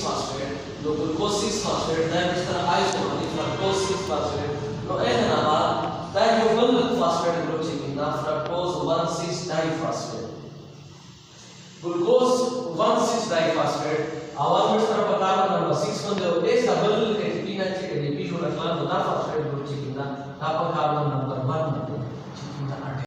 phosphate no glucose 6 phosphate then is the isomer the fructose 6 phosphate no ehna ba then you will phosphate group chikinda fructose 1 6 diphosphate glucose 1 6 diphosphate awan में तरफ carbon number 6 बंदे होते हैं double के तीन अच्छे के repeat होना क्लास होता phosphate group chikinda tapa carbon number